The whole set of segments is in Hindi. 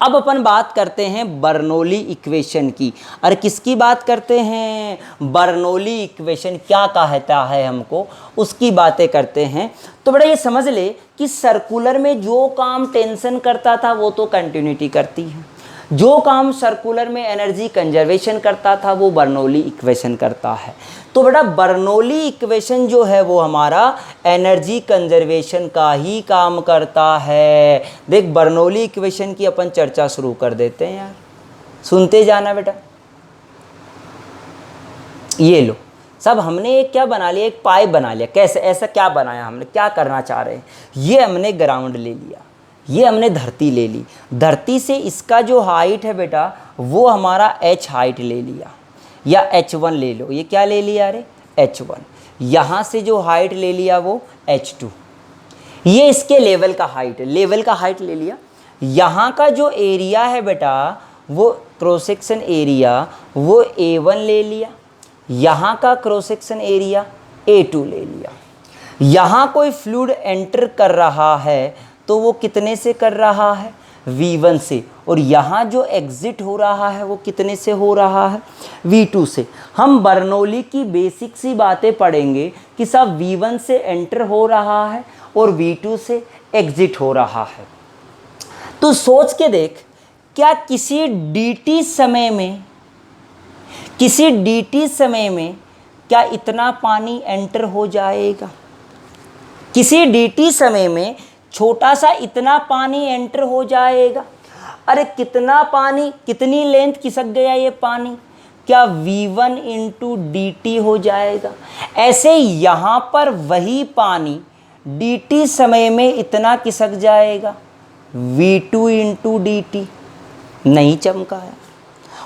अब अपन बात करते हैं बर्नौली इक्वेशन की। और किसकी बात करते हैं? बर्नौली इक्वेशन क्या कहता है हमको, उसकी बातें करते हैं। तो बड़ा ये समझ ले कि सर्कुलर में जो काम टेंशन करता था वो तो कंटिन्यूटी करती है, जो काम सर्कुलर में एनर्जी कंजर्वेशन करता था वो बर्नौली इक्वेशन करता है। तो बेटा बर्नौली इक्वेशन जो है वो हमारा एनर्जी कंजर्वेशन का ही काम करता है। देख बर्नौली इक्वेशन की अपन चर्चा शुरू कर देते हैं यार, सुनते जाना बेटा। ये लो सब हमने एक क्या बना लिया, एक पाइप बना लिया। कैसे, ऐसा क्या बनाया हमने, क्या करना चाह रहे हैं? ये हमने ग्राउंड ले लिया, ये हमने धरती ले ली, धरती से इसका जो हाइट है बेटा वो हमारा h हाइट ले लिया, या h1 ले लो। ये क्या ले लिया? अरे h1। यहाँ से जो हाइट ले लिया वो h2। ये इसके लेवल का हाइट है, लेवल का हाइट ले लिया। यहाँ का जो एरिया है बेटा वो क्रॉस सेक्शन एरिया वो a1 ले लिया, यहाँ का क्रॉस सेक्शन एरिया a2 ले लिया। यहाँ कोई फ्लूइड एंटर कर रहा है तो वो कितने से कर रहा है? V1 से। और यहाँ जो एग्जिट हो रहा है वो कितने से हो रहा है? V2 से। हम बर्नौली की बेसिक सी बातें पढ़ेंगे कि सब V1 से एंटर हो रहा है और V2 से एग्जिट हो रहा है। तो सोच के देख, क्या किसी dt समय में क्या इतना पानी एंटर हो जाएगा? किसी dt समय में छोटा सा इतना पानी एंटर हो जाएगा? अरे कितना पानी, कितनी लेंथ खिसक गया ये पानी? क्या V1 इंटू dt हो जाएगा? ऐसे यहाँ पर वही पानी dt समय में इतना खिसक जाएगा, V2 इंटू dt। नहीं चमका है?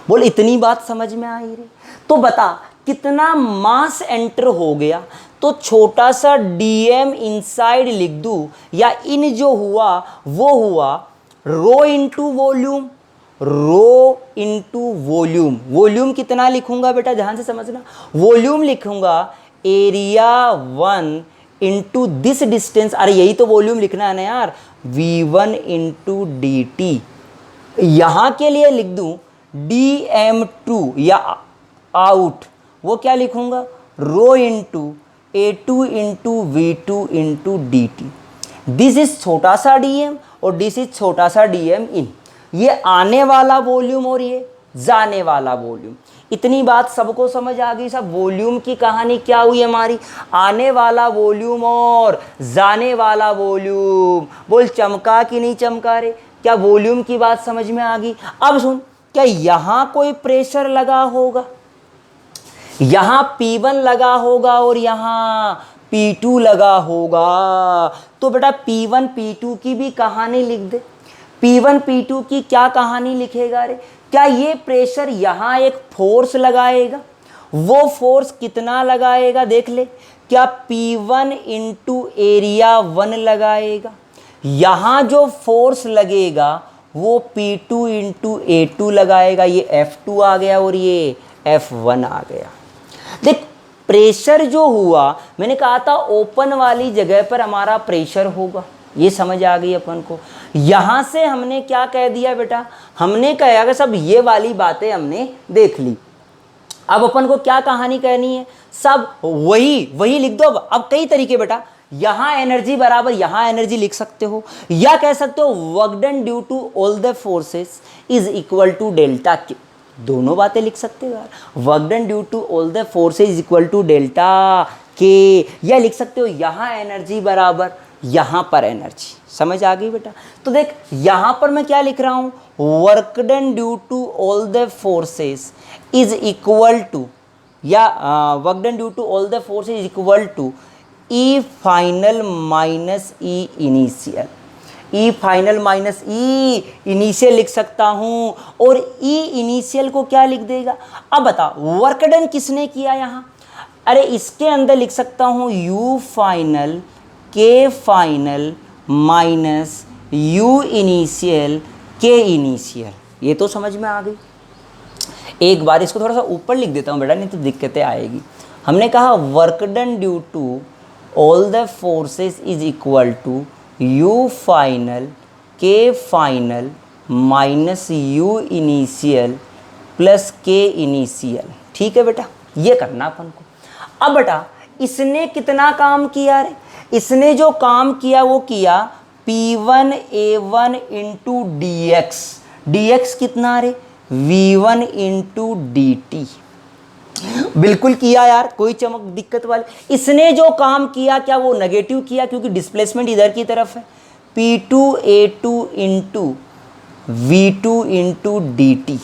बोल इतनी बात समझ में आई रे? तो बता कितना मास एंटर हो गया? तो छोटा सा dm इनसाइड लिख दूँ, या इन जो हुआ वो हुआ rho into volume, rho into volume. Volume कितना लिखूंगा बेटा, ध्यान से समझना, वॉल्यूम लिखूंगा एरिया 1 इंटू दिस डिस्टेंस। अरे यही तो वॉल्यूम लिखना है ना यार, V1 इंटू dt। यहाँ के लिए लिख दूँ dm2 या आउट, वो क्या लिखूंगा? Rho into A2 into V2 into dt। This is छोटा सा dm और दिस इज छोटा सा dm इन। ये आने वाला वॉल्यूम और ये जाने वाला वॉल्यूम। इतनी बात सबको समझ आ गई? सब वॉल्यूम की कहानी क्या हुई हमारी? आने वाला वॉल्यूम और जाने वाला वॉल्यूम। बोल चमका कि नहीं चमका रे? क्या वॉल्यूम की बात समझ में आ गई? अब सुन, क्या यहाँ कोई प्रेशर लगा होगा? यहाँ P1 लगा होगा और यहाँ P2 लगा होगा। तो बेटा P1 P2 की भी कहानी लिख दे। P1 P2 की क्या कहानी लिखेगा रे? क्या ये प्रेशर यहाँ एक फोर्स लगाएगा? वो फोर्स कितना लगाएगा देख ले। क्या P1 इंटू एरिया 1 लगाएगा? यहाँ जो फोर्स लगेगा वो P2 इंटू A2 लगाएगा। ये F2 आ गया और ये F1 आ गया। देख प्रेशर जो हुआ, मैंने कहा था ओपन वाली जगह पर हमारा प्रेशर होगा। ये समझ आ गई अपन को? यहाँ से हमने क्या कह दिया बेटा? हमने कहा कि सब ये वाली बातें हमने देख ली। अब अपन को क्या कहानी कहनी है? सब वही लिख दो। अब कई तरीके बेटा, यहाँ एनर्जी बराबर यहाँ एनर्जी लिख सकते हो, या कह सकते हो work done due to all the forces is equal to delta Q। दोनों बातें लिख सकते हो यार, work done due to all the forces is equal to delta K। या लिख सकते हो यहाँ एनर्जी बराबर यहाँ पर एनर्जी। समझ आ गई बेटा? तो देख यहाँ पर मैं क्या लिख रहा हूँ, work done due to all the forces is equal to, या work done due to all the forces is equal to E final minus E initial. E final minus E initial लिख सकता हूँ, और E इनिशियल को क्या लिख देगा? अब बता वर्क डन किसने किया यहाँ? अरे इसके अंदर लिख सकता हूँ U final K final minus U initial K initial. ये तो समझ में आ गई? एक बार इसको थोड़ा सा ऊपर लिख देता हूँ बेटा, नहीं तो दिक्कतें आएगी। हमने कहा work done due to all the forces is equal to U final K final minus U initial plus K initial. ठीक है बेटा, ये करना अपन को। अब बेटा इसने कितना काम किया रे? इसने जो काम किया वो किया P1A1 इंटू डी एक्स कितना रे? V1 into dt। बिल्कुल किया यार, कोई चमक दिक्कत वाली। इसने जो काम किया क्या वो नेगेटिव किया, क्योंकि डिस्प्लेसमेंट इधर की तरफ है। P2A2 into V2 into dt।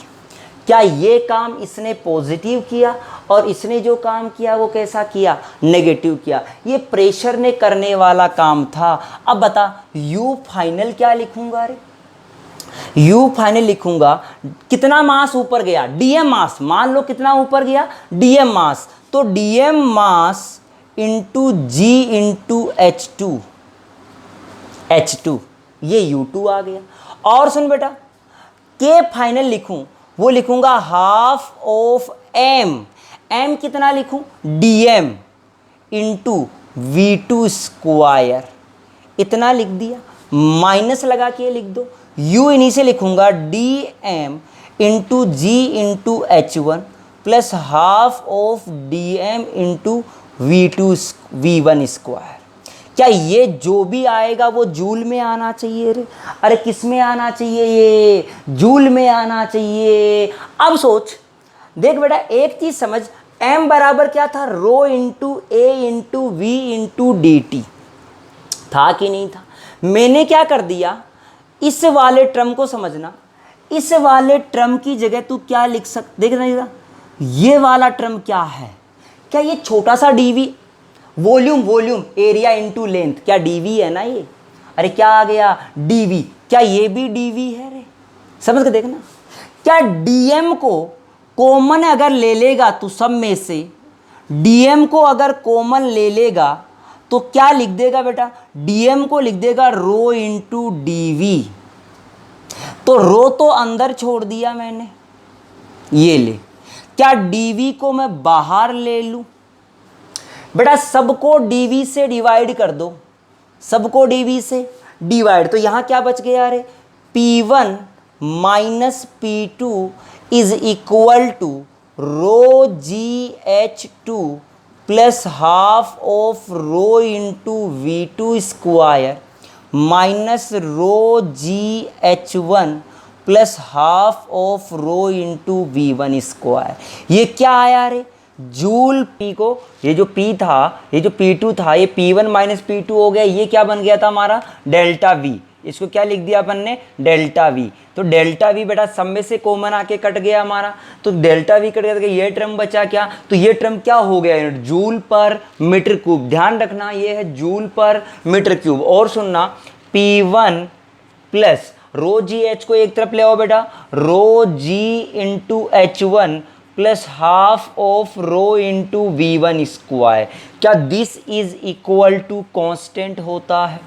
क्या ये काम इसने पॉजिटिव किया? और इसने जो काम किया वो कैसा किया? नेगेटिव किया। ये प्रेशर ने करने वाला काम था। अब बता U फाइनल क्या लिखूंगा रे? U फाइनल लिखूंगा कितना मास ऊपर गया? डीएम मास। मान लो कितना ऊपर गया? डीएम मास। तो DM mass into G into H2 ये U2 आ गया। और सुन बेटा K फाइनल लिखूं, वो लिखूंगा हाफ ऑफ M कितना लिखूं? dm into V2 square. इतना लिख दिया, माइनस लगा के लिख दो। U इन्हीं से लिखूंगा dm into G into H1 plus half of dm into V1 square. क्या ये जो भी आएगा वो जूल में आना चाहिए रे? अरे किस में आना चाहिए? ये जूल में आना चाहिए। अब सोच, देख बेटा एक चीज समझ, m बराबर क्या था? Rho into A into V into D T था कि नहीं था? मैंने क्या कर दिया, इस वाले टर्म को समझना, इस वाले टर्म की जगह तू क्या लिख देखना ये वाला टर्म क्या है? क्या ये छोटा सा dV, volume area into length, क्या डीवी है ना ये? अरे क्या आ गया? डीवी। क्या ये भी डीवी है रे? समझ के देखना। क्या डीएम को कॉमन अगर ले लेगा तो सब में से डीएम को अगर कॉमन ले लेगा तो क्या लिख देगा बेटा? डीएम को लिख देगा रो इंटू डीवी। तो रो तो अंदर छोड़ दिया मैंने, ये ले। क्या डीवी को मैं बाहर ले लूं? बेटा सबको डीवी से डिवाइड कर दो, सबको डीवी से डिवाइड। तो यहां क्या बच गया रे? P1 minus P2 is equal to rho GH2 plus half of rho into V2 square minus rho GH1 plus half of rho into V1 square. ये क्या आया रे? जूल P को, ये जो P था, ये जो P2 था, ये P1 माइनस P2 हो गया। ये क्या बन गया था हमारा? Delta V। इसको क्या लिख दिया अपन ने? Delta V। तो डेल्टा V बेटा सब में से कॉमन आके कट गया हमारा, तो डेल्टा V कट गया। तो ये टर्म बचा क्या? तो ये टर्म क्या हो गया? जूल पर मीटर क्यूब। ध्यान रखना ये है जूल पर मीटर क्यूब। और सुनना, P1 प्लस रो GH को एक तरफ ले आओ बेटा, rho G into H1 plus half of rho into V1 square. क्या this is equal to constant होता है?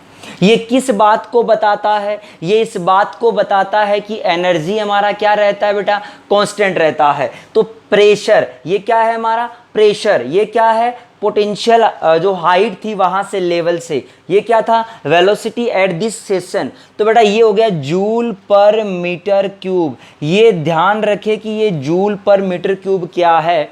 ये किस बात को बताता है? ये इस बात को बताता है कि एनर्जी हमारा क्या रहता है बेटा? कांस्टेंट रहता है। तो प्रेशर, ये क्या है हमारा? प्रेशर। ये क्या है? पोटेंशियल, जो हाइट थी वहां से लेवल से, ये क्या था? Velocity at this session. तो बेटा ये हो गया जूल पर मीटर क्यूब। ये ध्यान रखे कि ये जूल पर मीटर क्यूब क्या है,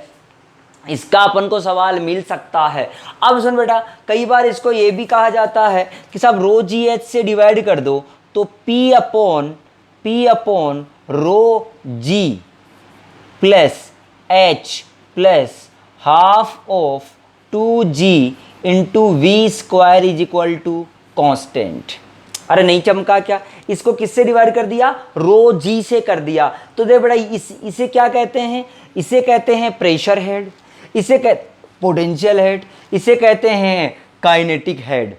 इसका अपन को सवाल मिल सकता है। अब सुन बेटा, कई बार इसको ये भी कहा जाता है कि सब रो GH से डिवाइड कर दो, तो P upon rho G plus H plus half of 2G into V square is equal to constant. अरे नहीं चमका क्या? इसको किससे डिवाइड कर दिया? रो G से कर दिया। तो देख बेटा इसे क्या कहते हैं? इसे कहते हैं प्रेशर हेड, इसे पोटेंशियल हेड, इसे कहते हैं kinetic head.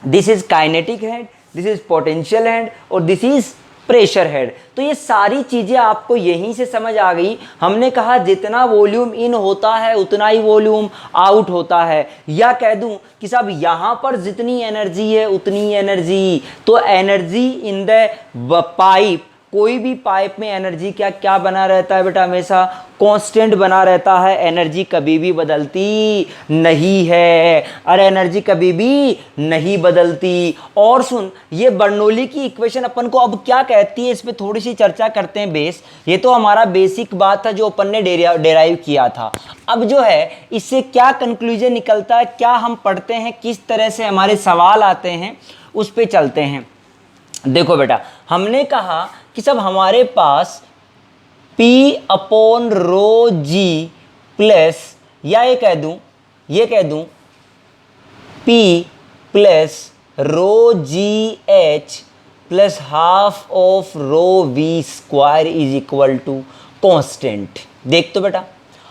This is kinetic head, this is potential head और दिस इज प्रेशर हेड। तो ये सारी चीजें आपको यहीं से समझ आ गई। हमने कहा जितना वॉल्यूम इन होता है उतना ही वॉल्यूम आउट होता है, या कह दूं कि साहब यहां पर जितनी एनर्जी है उतनी एनर्जी। तो एनर्जी इन द पाइप कोई भी पाइप में एनर्जी क्या क्या बना रहता है बेटा, हमेशा कांस्टेंट बना रहता है, एनर्जी कभी भी बदलती नहीं है। अरे एनर्जी कभी भी नहीं बदलती। और सुन, ये बर्नौली की इक्वेशन अपन को अब क्या कहती है, इस पे थोड़ी सी चर्चा करते हैं। बेस, ये तो हमारा बेसिक बात था जो अपन ने डेराइव किया था। अब जो है इससे क्या कंक्लूजन निकलता है, क्या हम पढ़ते हैं, किस तरह से हमारे सवाल आते हैं, उस पे चलते हैं। देखो बेटा, हमने कहा कि सब हमारे पास P upon rho G plus, या ये कह दूं P plus rho G H plus half of rho V square is equal to constant. देख तो बेटा,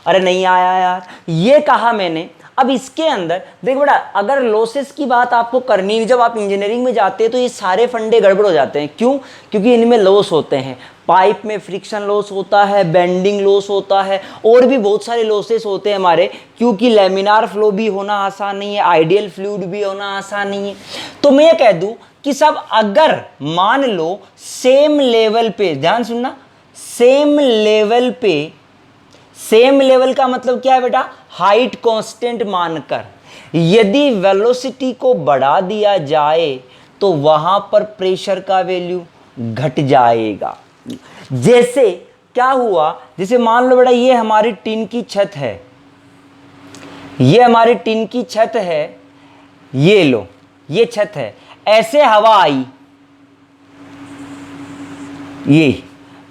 अरे नहीं आया यार, ये कहा मैंने। अब इसके अंदर देख बेटा, अगर लॉसेस की बात आपको करनी है, जब आप इंजीनियरिंग में जाते हैं तो ये सारे फंडे गड़बड़ हो जाते हैं। क्यों? क्योंकि इनमें लॉस होते हैं। पाइप में फ्रिक्शन लॉस होता है, बेंडिंग लॉस होता है, और भी बहुत सारे लॉसेस होते हैं हमारे, क्योंकि लेमिनार फ्लो भी होना आसान नहीं है, आइडियल फ्लूइड भी होना आसान नहीं है। तो मैं ये कह दूं कि सब अगर मान लो सेम लेवल पे, ध्यान सुनना, सेम लेवल का मतलब क्या है बेटा, हाइट कांस्टेंट मानकर यदि वेलोसिटी को बढ़ा दिया जाए तो वहां पर प्रेशर का वैल्यू घट जाएगा। जैसे क्या हुआ, जैसे मान लो बेटा ये हमारी टीन की छत है, ये हमारी टीन की छत है, ये लो ये छत है, ऐसे हवा आई, ये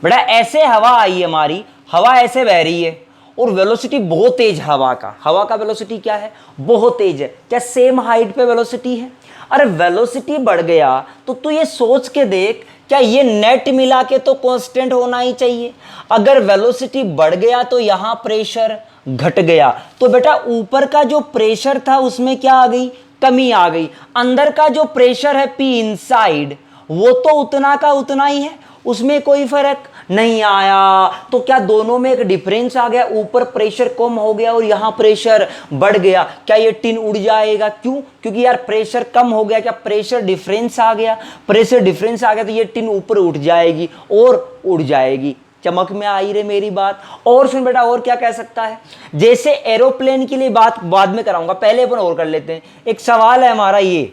बेटा ऐसे हवा आई, हमारी हवा ऐसे बह रही है और वेलोसिटी बहुत तेज, हवा का वेलोसिटी क्या है, बहुत तेज है। क्या सेम हाइट पे वेलोसिटी है? अरे वेलोसिटी बढ़ गया तो तू ये सोच के देख, क्या ये नेट मिला के तो कांस्टेंट होना ही चाहिए। अगर वेलोसिटी बढ़ गया तो यहां प्रेशर घट गया, तो बेटा ऊपर का जो प्रेशर था उसमें क्या आ गई, कमी आ गई। अंदर का जो प्रेशर है P इनसाइड, वो तो उतना का उतना ही है, उसमें कोई फर्क नहीं आया। तो क्या दोनों में एक डिफरेंस आ गया, ऊपर प्रेशर कम हो गया और यहां प्रेशर बढ़ गया। क्या ये टिन उड़ जाएगा? क्यों? क्योंकि यार प्रेशर कम हो गया, क्या प्रेशर डिफरेंस आ गया, प्रेशर डिफरेंस आ गया तो ये टिन ऊपर उठ जाएगी और उड़ जाएगी। चमक में आई रे मेरी बात। और सुन बेटा, और क्या कह सकता है, जैसे एरोप्लेन के लिए बात बाद में कराऊंगा, पहले अपन और कर लेते हैं। एक सवाल है हमारा, ये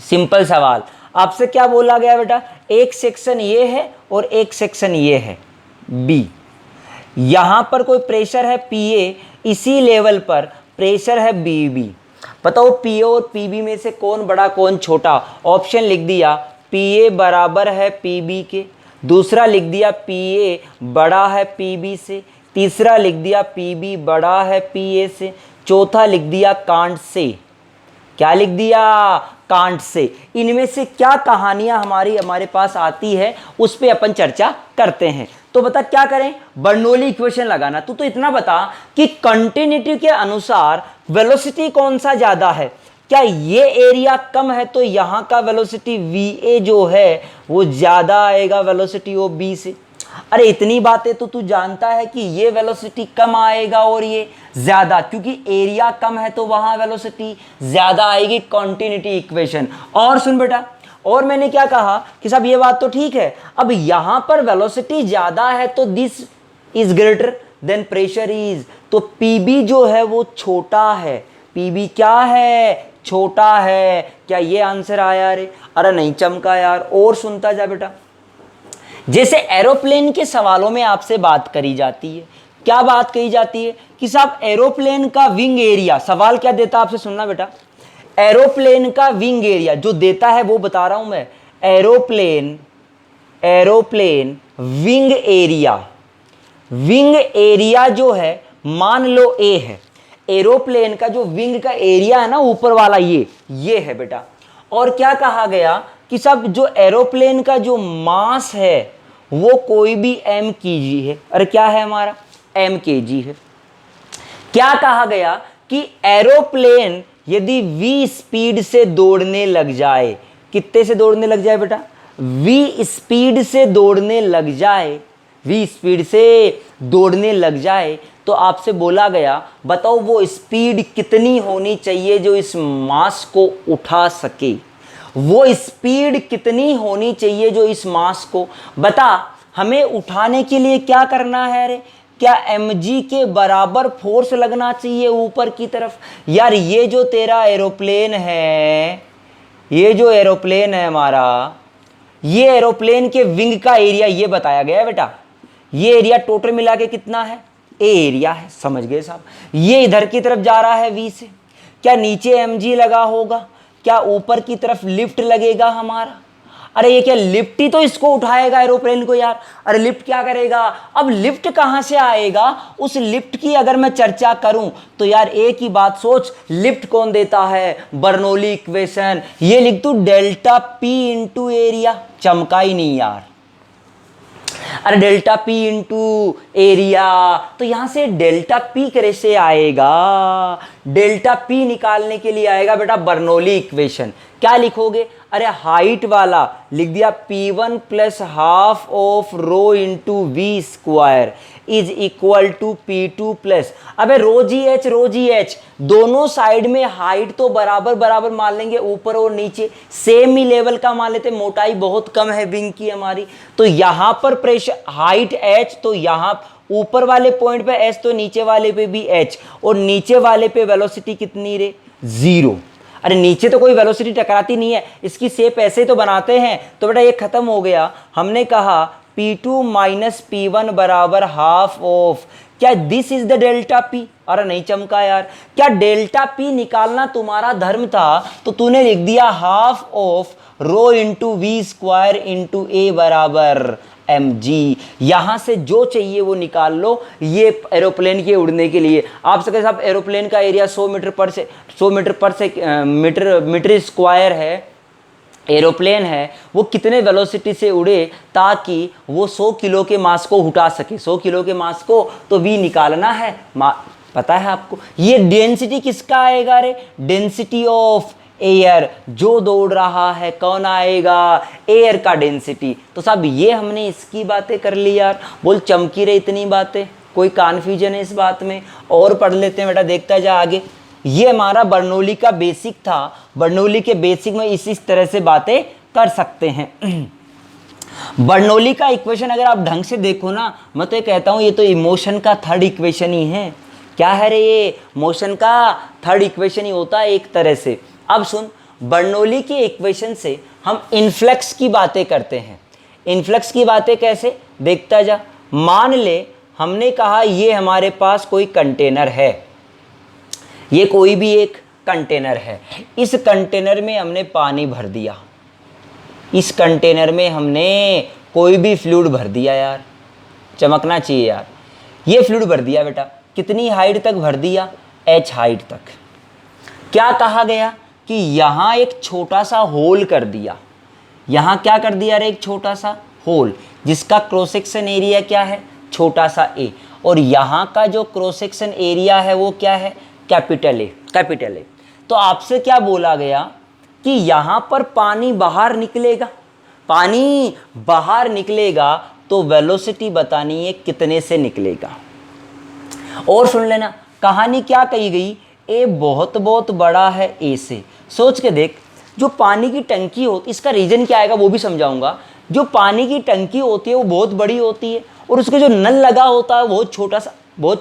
सिंपल सवाल, आपसे क्या बोला गया बेटा, एक सेक्शन ये है और एक सेक्शन ये है बी, यहां पर कोई प्रेशर है PA, इसी लेवल पर प्रेशर है BB। बताओ PA और PB में से कौन बड़ा कौन छोटा? ऑप्शन लिख दिया, PA बराबर है PB के, दूसरा लिख दिया PA बड़ा है PB से, तीसरा लिख दिया PB बड़ा है PA से, चौथा लिख दिया कांट से। क्या लिख दिया? Can't say. इनमें से क्या कहानियां हमारे पास आती है, उस पे अपन चर्चा करते हैं। तो बता क्या करें, बर्नौली इक्वेशन लगाना। तू तो इतना बता कि कंटिन्यूटी के अनुसार वेलोसिटी कौन सा ज्यादा है। क्या ये एरिया कम है तो यहाँ का वेलोसिटी VA जो है वो ज्यादा आएगा वेलोसिटी ऑफ B से। अरे इतनी बातें तो तू जानता है कि ये वेलोसिटी कम आएगा और ये ज्यादा, क्योंकि एरिया कम है तो वहां वेलोसिटी ज्यादा आएगी, कंटिन्यूटी इक्वेशन। और सुन बेटा, और मैंने क्या कहा कि साहब ये बात तो ठीक है, अब यहां पर वेलोसिटी ज्यादा है तो this is greater then pressure is, तो PB जो है वो छोटा है। PB क्या है? छोटा है। क्या ये आंसर आया रे? अरे नहीं चमका यार, और सुनता जा बेटा। जैसे एरोप्लेन के सवालों में आपसे बात करी जाती है, क्या बात कही जाती है कि साहब एरोप्लेन का विंग एरिया, सवाल क्या देता है आपसे, सुनना बेटा, एरोप्लेन का विंग एरिया जो देता है वो बता रहा हूं मैं। एरोप्लेन विंग एरिया जो है, मान लो A है, एरोप्लेन का जो विंग का एरिया है ना ऊपर वाला, ये है बेटा। और क्या कहा गया कि सब जो एरोप्लेन का जो मास है वो कोई भी mkg है। अरे क्या है हमारा? mkg है। क्या कहा गया कि एरोप्लेन यदि v स्पीड से दौड़ने लग जाए, कितने से दौड़ने लग जाए बेटा? v स्पीड से दौड़ने लग जाए, v स्पीड से दौड़ने लग जाए, तो आपसे बोला गया बताओ वो स्पीड कितनी होनी चाहिए जो इस मास को उठा सके। वो स्पीड कितनी होनी चाहिए जो इस मास को बता। हमें उठाने के लिए क्या करना है रे, क्या mg के बराबर फोर्स लगना चाहिए ऊपर की तरफ। यार ये जो तेरा एरोप्लेन है, ये जो एरोप्लेन है हमारा, ये एरोप्लेन के विंग का एरिया ये बताया गया है बेटा। ये एरिया टोटल मिला के कितना है, ए एरिया है, समझ गए साहब। ये इधर की तरफ जा रहा है v से, क्या नीचे mg लगा होगा, क्या ऊपर की तरफ लिफ्ट लगेगा हमारा। अरे ये क्या लिफ्ट ही तो इसको उठाएगा एरोप्लेन को यार। अरे लिफ्ट क्या करेगा, अब लिफ्ट कहां से आएगा। उस लिफ्ट की अगर मैं चर्चा करूं तो यार एक ही बात सोच, लिफ्ट कौन देता है, बर्नौली इक्वेशन। ये लिख तू डेल्टा पी इंटू एरिया, चमका ही नहीं यार। अरे डेल्टा पी इंटू एरिया, तो यहां से डेल्टा पी कैसे आएगा, डेल्टा पी निकालने के लिए आएगा बेटा बर्नौली इक्वेशन। क्या लिखोगे, अरे हाइट वाला लिख दिया P1 plus half of rho into V square is equal to P2 plus, अबे रो जी एच दोनों साइड में हाइट तो बराबर बराबर मान लेंगे, ऊपर और नीचे सेम ही लेवल का मान लेते, मोटाई बहुत कम है विंग की हमारी। तो यहां पर प्रेशर हाइट h, तो यहां ऊपर वाले पॉइंट पे h, तो नीचे वाले पे भी h, और नीचे वाले पे वेलोसिटी कितनी रे, 0। अरे नीचे तो कोई वेलोसिटी टकराती नहीं है, इसकी शेप ऐसे तो बनाते हैं। तो बेटा ये खत्म हो गया। हमने कहा P2 माइनस P1 बराबर हाफ ऑफ, क्या this is the delta P। अरे नहीं चमका यार, क्या डेल्टा P निकालना तुम्हारा धर्म था तो तूने लिख दिया half of rho into V square into A बराबर mg। यहां से जो चाहिए वो निकाल लो, ये एरोप्लेन के उड़ने के लिए। आप सके साहब एरोप्लेन का एरिया 100 मीटर स्क्वायर है, एरोप्लेन है वो कितने वेलोसिटी से उड़े ताकि वो 100 किलो के मास को उठा सके, 100 किलो के मास को तो v निकालना है। पता है आपको ये डेंसिटी किसका आएगा रे, डेंसिटी ऑफ एयर, जो दौड़ रहा है कौन आएगा, एयर का डेंसिटी। तो साहब ये हमने इसकी बातें कर ली यार, बोल चमकी रहे इतनी बातें, कोई कन्फ्यूजन है इस बात में। और पढ़ लेते हैं बेटा, देखता जा आगे। ये हमारा बर्नौली का बेसिक था, बर्नौली के बेसिक में इस तरह से बातें कर सकते हैं। बर्नौली का इक्वेशन अगर आप ढंग से देखो ना, मैं तो ये कहता हूँ ये तो इमोशन का थर्ड इक्वेशन ही है। क्या है रे, ये मोशन का थर्ड इक्वेशन ही होता है एक तरह से। अब सुन, बर्नौली के इक्वेशन से हम इन्फ्लक्स की बातें करते हैं। इन्फ्लक्स की बातें कैसे, देखता जा। मान ले हमने कहा ये हमारे पास कोई कंटेनर है, ये कोई भी एक कंटेनर है, इस कंटेनर में हमने पानी भर दिया, इस कंटेनर में हमने कोई भी फ्लूइड भर दिया यार, चमकना चाहिए यार। ये फ्लूइड भर दिया बेटा, कितनी हाइट तक भर दिया, h हाइट तक। क्या कहा गया कि यहाँ एक छोटा सा होल कर दिया, यहाँ क्या कर दिया रे, एक छोटा सा होल जिसका क्रॉस सेक्शन एरिया क्या है, छोटा सा a, और यहाँ का जो क्रॉस सेक्शन एरिया है वो क्या है, कैपिटल ए। तो आपसे क्या बोला गया कि यहाँ पर पानी बाहर निकलेगा, पानी बाहर निकलेगा तो वेलोसिटी बतानी है कितने से निकलेगा। और सुन लेना कहानी क्या कही गई, ए बहुत बहुत बड़ा है ए से। सोच के देख, जो पानी की टंकी होती, इसका रीजन क्या आएगा वो भी समझाऊंगा। जो पानी की टंकी होती है वो बहुत बड़ी होती है और उसके जो नल लगा होता है बहुत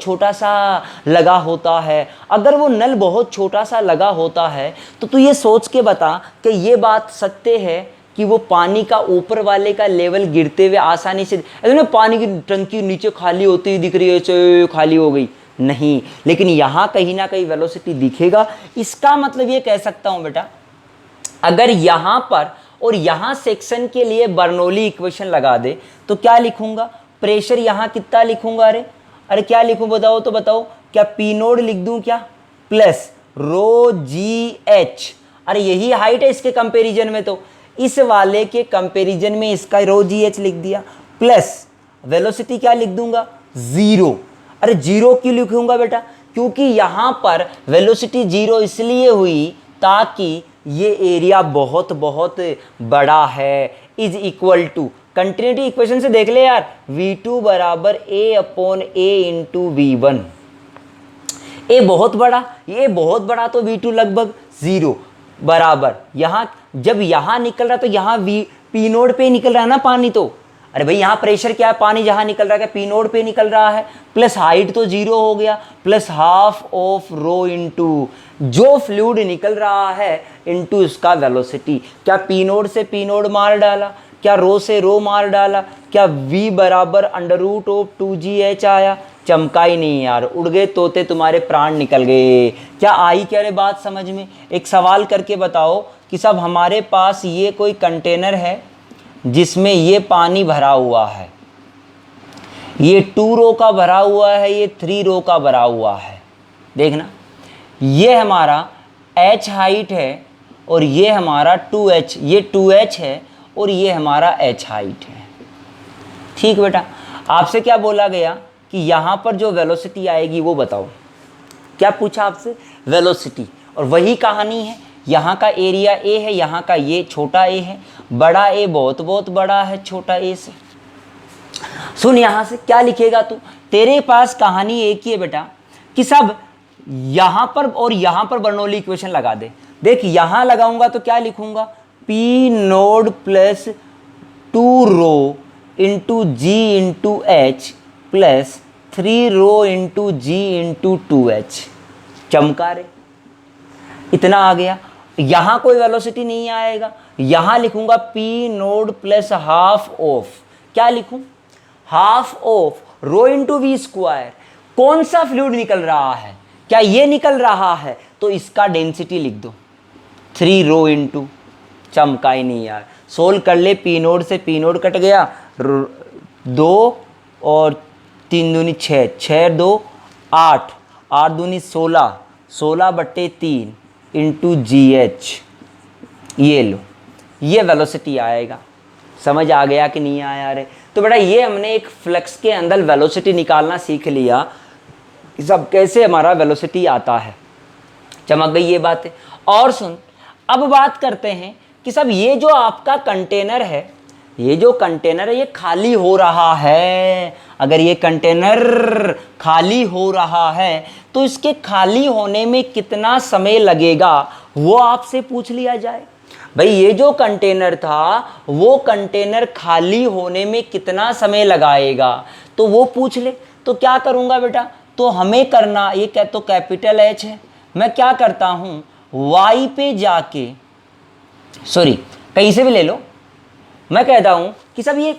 छोटा सा लगा होता है। अगर वो नल बहुत छोटा सा लगा होता है तो तू ये सोच के बता कि ये बात सत्य है कि वो पानी का ऊपर वाले का लेवल गिरते हुए आसानी से, ऐसे पानी की टंकी नीचे खाली होती दिख रही है, ऐसे खाली हो गई नहीं, लेकिन यहाँ कहीं ना कहीं वेलोसिटी दिखेगा। इसका मतलब ये कह सकता हूँ बेटा, अगर यहाँ पर और यहाँ सेक्शन के लिए बर्नौली इक्वेशन लगा दे तो क्या लिखूंगा, प्रेशर यहाँ कितना लिखूंगा, अरे क्या लिखूं बताओ तो बताओ, क्या पी नोड लिख दूं क्या, प्लस रो जी एच। अरे यही हाइट है इसके कंपैरिजन में, तो इस वाले के कंपैरिजन में इसका रो जी एच लिख दिया, प्लस वेलोसिटी क्या लिख दूंगा, 0। अरे 0 क्यों लिखूंगा बेटा, क्योंकि यहाँ पर वेलोसिटी 0 इसलिए हुई ताकि ये एरिया बहुत बहुत बड़ा है, is equal to, continuity equation से देख ले यार, v2 बराबर a upon a into v1। ए बहुत बड़ा, ये बहुत बड़ा तो v2 लगभग 0 बराबर, यहाँ जब यहाँ निकल रहा तो यहाँ पी नोड पे निकल रहा है ना पानी, तो अरे भाई यहाँ प्रेशर क्या है, पानी जहाँ निकल रहा है क्या पी नोड पे निकल रहा है, प्लस हाइट तो 0 हो गया, plus half of rho into जो फ्लूइड निकल रहा है इंटू इसका वेलोसिटी। क्या पी नोड से पी नोड मार डाला, क्या रो से रो मार डाला, क्या v बराबर √2gh आया? चमका ही नहीं यार, उड़ गए तोते, तुम्हारे प्राण निकल गए। क्या आई क्या रे बात समझ में? एक सवाल करके बताओ कि सब हमारे पास ये कोई कंटेनर है जिसमें ये पानी भरा हुआ है, ये 2 रो का भरा हुआ है, ये 3 रो का भरा हुआ है। देखना, ये हमारा h हाइट है और ये हमारा 2h, ये 2h है और ये हमारा h हाइट है। ठीक बेटा, आपसे क्या बोला गया कि यहाँ पर जो वेलोसिटी आएगी वो बताओ। क्या पूछा आपसे? वेलोसिटी। और वही कहानी है, यहाँ का एरिया A है, यहाँ का ये छोटा a है, बड़ा A बहुत बहुत बड़ा है छोटा a से। सुन, यहाँ से क्या लिखेगा तू? तेरे पास कहानी एक ही है बेटा कि सब यहाँ पर और यहाँ पर बर्नौली इक्वेशन लगा दे। देख, यहाँ लगाऊंगा तो क्या लिखूंगा? P naught plus 2 rho into G into H plus 3 rho into G into 2h। चमका रे, इतना आ गया। यहाँ कोई वेलोसिटी नहीं आएगा, यहाँ लिखूंगा P naught plus half of, क्या लिखूं? Half of rho into V square. कौन सा फ्लूइड निकल रहा है? क्या ये निकल रहा है? तो इसका डेंसिटी लिख दो 3 रो इंटू, चमका ही नहीं यार। सोल्व कर ले, पी नोड से पी नोड कट गया, 2 और 3 दूनी 6, 6 2 8, 8 दूनी 16, 16/3 इंटू GH। ये लो, ये वेलोसिटी आएगा। समझ आ गया कि नहीं आया रे? तो बेटा ये हमने एक फ्लक्स के अंदर वेलोसिटी निकालना सीख लिया, सब कैसे हमारा वेलोसिटी आता है। चमक गई ये बातें। और सुन, अब बात करते हैं कि सब ये जो आपका कंटेनर है, ये जो कंटेनर है ये खाली हो रहा है। अगर ये कंटेनर खाली हो रहा है तो इसके खाली होने में कितना समय लगेगा वो आपसे पूछ लिया जाए। भाई ये जो कंटेनर था वो कंटेनर खाली होने में कितना समय लगाएगा तो वो पूछ ले। तो क्या करूँगा बेटा? तो हमें करना, ये क्या तो कैपिटल H है, मैं क्या करता हूँ y पे जाके, सॉरी कहीं से भी ले लो, मैं कहता हूँ कि सब ये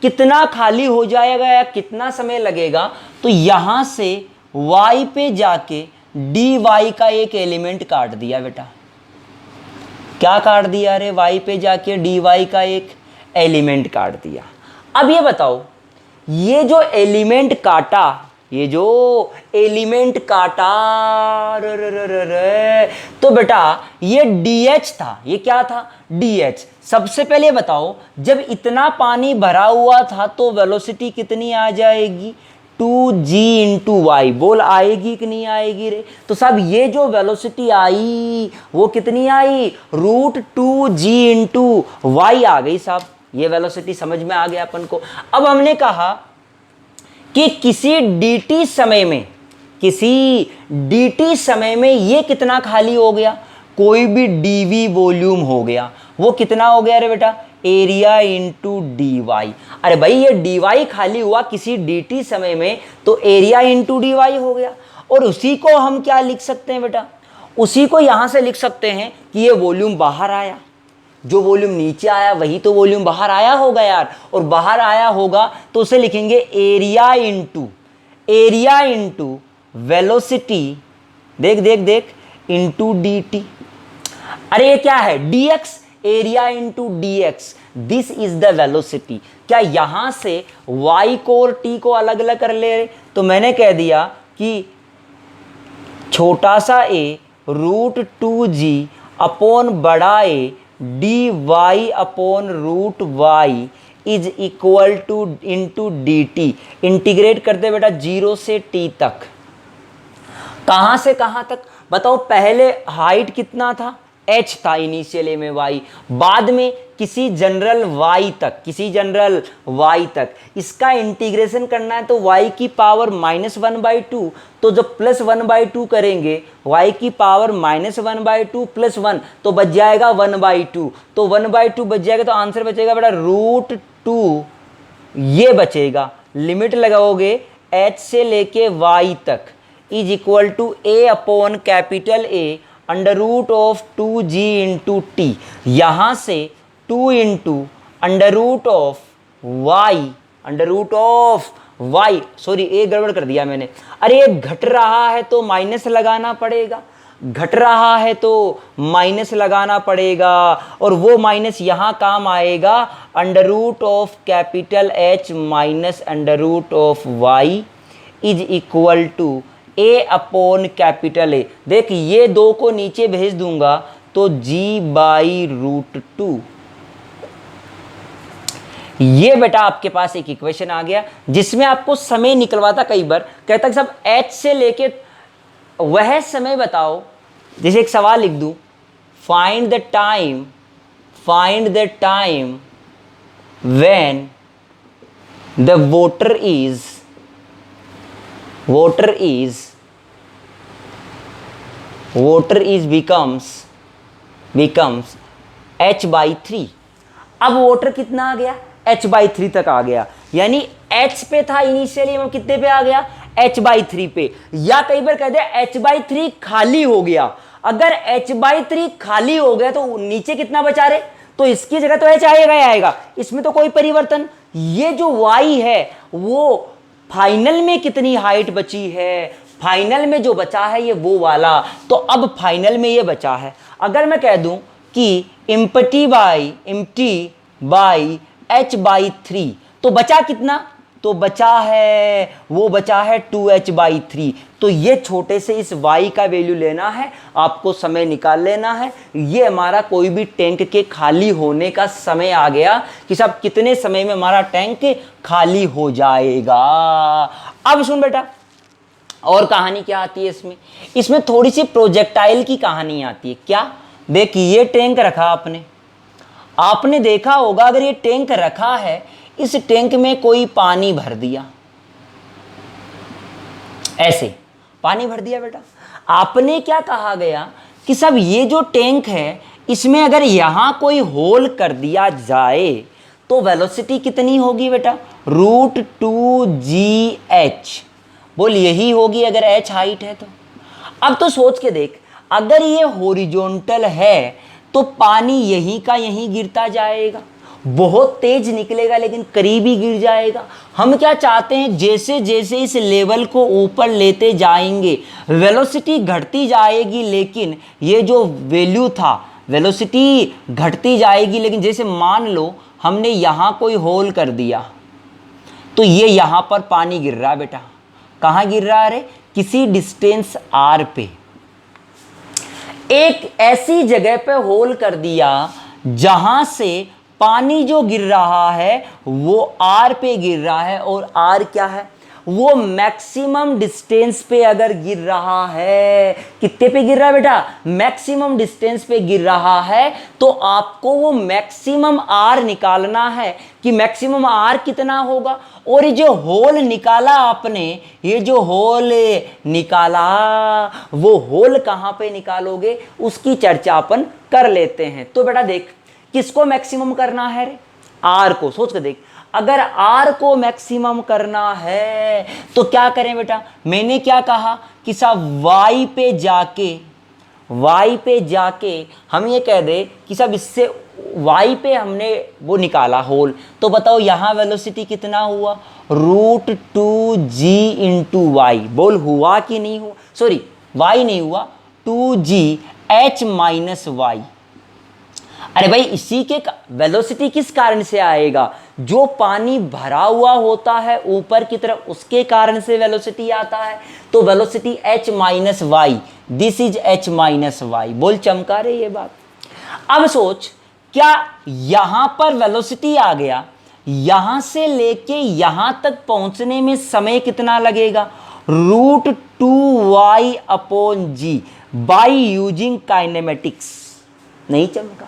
कितना खाली हो जाएगा या कितना समय लगेगा। तो यहाँ से y पे जाके dy का एक एलिमेंट काट दिया बेटा। क्या काट दिया? अरे y पे जाके dy का एक एलिमेंट काट दिया। अब ये बताओ, ये जो एलिमेंट काटा, ये जो एलिमेंट काटा तो बेटा ये dH था। ये क्या था? dH। सबसे पहले बताओ, जब इतना पानी भरा हुआ था तो वेलोसिटी कितनी आ जाएगी? 2g into Y. बोल, आएगी कि नहीं आएगी रे? तो सब ये जो वेलोसिटी आई वो कितनी आई? √2g इंटू वाई आ गई साहब। ये वेलोसिटी समझ में आ गया अपन को। अब हमने कहा कि किसी dt समय में ये कितना खाली हो गया? कोई भी dv वॉल्यूम हो गया, वो कितना हो गया रे बेटा? Area into dy। अरे भाई ये dy खाली हुआ किसी dt समय में तो एरिया इंटू dy हो गया। और उसी को हम क्या लिख सकते हैं बेटा? उसी को यहाँ से लिख सकते हैं कि ये वॉल्यूम बाहर आया, जो वॉल्यूम नीचे आया वही तो वॉल्यूम बाहर आया होगा यार। और बाहर आया होगा तो उसे लिखेंगे एरिया इंटू वेलोसिटी, देख देख देख, इंटू dt। अरे ये क्या है? dx, area into dx, this is the velocity. क्या यहां से y को और t को अलग अलग कर ले? तो मैंने कह दिया कि छोटा सा a √2g अपॉन बड़ा A dy upon √y is equal two into dt। Integrate कर दे बेटा 0 से t तक। कहां से कहां तक बताओ? पहले हाइट कितना था? h था इनिशियल में y, बाद में किसी जनरल y तक इसका इंटीग्रेशन करना है तो y की पावर -1/2, तो जब +1/2 करेंगे y की पावर -1/2 +1 तो बच जाएगा 1/2, तो 1/2 बच जाएगा तो आंसर बचेगा बेटा √2, ये बचेगा। लिमिट लगाओगे h से लेके y तक is equal to A/A √2g into T, यहाँ से 2 इंटू √y, सॉरी एक गड़बड़ कर दिया मैंने, अरे ये घट रहा है तो माइनस लगाना पड़ेगा, घट रहा है तो माइनस लगाना पड़ेगा, और वो माइनस यहाँ काम आएगा √H minus √y is equal to A/A। देख ये 2 को नीचे भेज दूंगा तो g/√2। ये बेटा आपके पास एक इक्वेशन आ गया जिसमें आपको समय निकलवाता, कई बार कहता कि सब h से लेके वह समय बताओ, जैसे एक सवाल लिख दूं, find the time when the water becomes h/3। अब वाटर कितना आ गया, h/3 तक आ गया, यानी h पे था इनिशियली, हम कितने पे आ गया, h/3 पे, या कई बार कहते हैं h/3 खाली हो गया। अगर h/3 खाली हो गया तो नीचे कितना बचा रहे, तो इसकी जगह तो h आएगा ही आएगा, इसमें तो कोई परिवर्तन। ये जो y है वो फाइनल में कितनी हाइट बची है, फाइनल में जो बचा है ये वो वाला, तो अब फाइनल में ये बचा है। अगर मैं कह दूं कि एम्प्टी बाई h/3 तो बचा कितना, तो बचा है, वो बचा है 2h/3। तो ये छोटे से इस y का वैल्यू लेना है, आपको समय निकाल लेना है। ये हमारा कोई भी टैंक के खाली होने का समय आ गया कि साहब कितने समय में हमारा टैंक खाली हो जाएगा। अब सुन बेटा, और कहानी क्या आती है इसमें थोड़ी सी प्रोजेक्टाइल की कहानी आती है। क्या, देख ये टैंक रखा आपने देखा होगा, अगर ये टैंक रखा है, इस टैंक में कोई पानी भर दिया, ऐसे पानी भर दिया बेटा, आपने क्या कहा गया कि सब ये जो टैंक है इसमें अगर यहां कोई होल कर दिया जाए तो वेलोसिटी कितनी होगी बेटा, √2gh। बोल यही होगी अगर h हाइट है तो। अब तो सोच के देख, अगर ये हॉरिजॉन्टल है तो पानी यहीं का यहीं गिरता जाएगा, बहुत तेज निकलेगा लेकिन करीब ही गिर जाएगा। हम क्या चाहते हैं, जैसे जैसे इस लेवल को ऊपर लेते जाएंगे वेलोसिटी घटती जाएगी, लेकिन ये जो वैल्यू था वेलोसिटी घटती जाएगी, लेकिन जैसे मान लो हमने यहाँ कोई होल कर दिया तो ये यहाँ पर पानी गिर रहा है बेटा, कहाँ गिर रहा है रे, किसी डिस्टेंस r पे, एक ऐसी जगह पे होल कर दिया जहां से पानी जो गिर रहा है वो r पे गिर रहा है, और r क्या है, वो मैक्सिमम डिस्टेंस पे अगर गिर रहा है, कितने पे गिर रहा है बेटा, मैक्सिमम डिस्टेंस पे गिर रहा है, तो आपको वो मैक्सिमम r निकालना है कि मैक्सिमम r कितना होगा। और ये जो होल निकाला आपने, ये जो होल निकाला, वो होल कहां पे निकालोगे उसकी चर्चा अपन कर लेते हैं। तो बेटा देख, किसको मैक्सिमम करना है रे, r को। सोच के देख, अगर r को मैक्सिमम करना है तो क्या करें बेटा, मैंने क्या कहा कि साहब y पे जाके हम ये कह दे कि साहब इससे y पे हमने वो निकाला होल, तो बताओ यहाँ वेलोसिटी कितना हुआ, √2g इंटू y। बोल हुआ कि नहीं हुआ, सॉरी y नहीं हुआ, 2gh माइनस y। अरे भाई इसी के वेलोसिटी किस कारण से आएगा, जो पानी भरा हुआ होता है ऊपर की तरफ उसके कारण से वेलोसिटी आता है, तो velocity h minus Y, this is h minus Y. बोल चमका रहे ये बात। अब सोच, क्या यहां पर वेलोसिटी आ गया, यहां से लेके यहां तक पहुंचने में समय कितना लगेगा, √2y/g बाई यूजिंग काइनेमेटिक्स। नहीं चमका।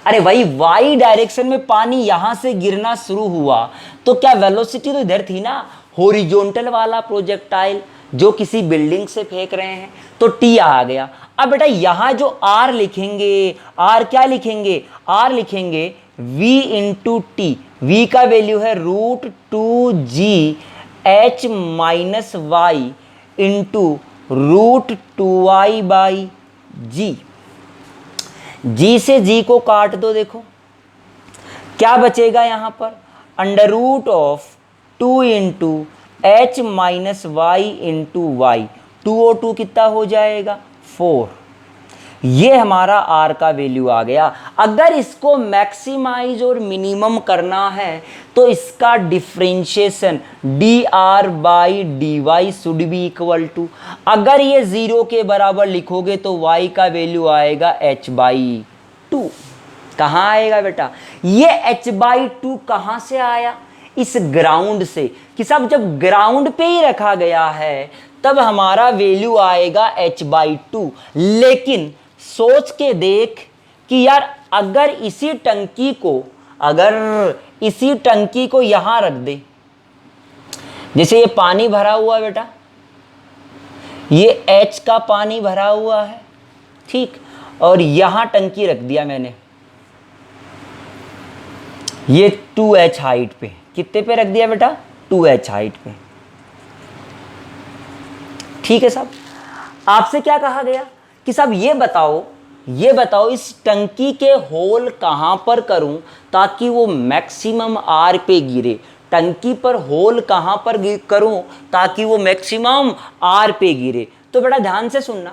अरे भाई वाई डायरेक्शन में पानी यहां से गिरना शुरू हुआ तो क्या वेलोसिटी तो इधर थी ना, हॉरिजॉन्टल वाला प्रोजेक्टाइल जो किसी बिल्डिंग से फेंक रहे हैं, तो टी आ गया। अब बेटा यहां जो आर लिखेंगे, आर क्या लिखेंगे, आर लिखेंगे v इंटू टी। v का वैल्यू है √2g h minus Y into √2y/g। g से g को काट दो, देखो क्या बचेगा यहां पर, √2 into h minus Y into Y. 2 और 2 कितना हो जाएगा, 4। ये हमारा r का वैल्यू आ गया। अगर इसको मैक्सिमाइज और मिनिमम करना है तो इसका differentiation dr/dy should be equal to, अगर ये 0 के बराबर लिखोगे तो y का वैल्यू आएगा h/2। कहाँ आएगा बेटा, ये h/2 कहाँ से आया, इस ग्राउंड से, कि सब जब ग्राउंड पे ही रखा गया है तब हमारा वैल्यू आएगा h/2। लेकिन सोच के देख कि यार अगर इसी टंकी को यहां रख दे, जैसे ये पानी भरा हुआ है बेटा, ये h का पानी भरा हुआ है, ठीक, और यहां टंकी रख दिया मैंने, ये 2h हाइट पे, कितने पे रख दिया बेटा, 2h हाइट पे, ठीक है साहब। आपसे क्या कहा गया कि साहब ये बताओ इस टंकी के होल कहां पर करूं ताकि वो मैक्सिमम आर पे गिरे, टंकी पर होल कहां पर करूं ताकि वो मैक्सिमम आर पे गिरे। तो बेटा ध्यान से सुनना,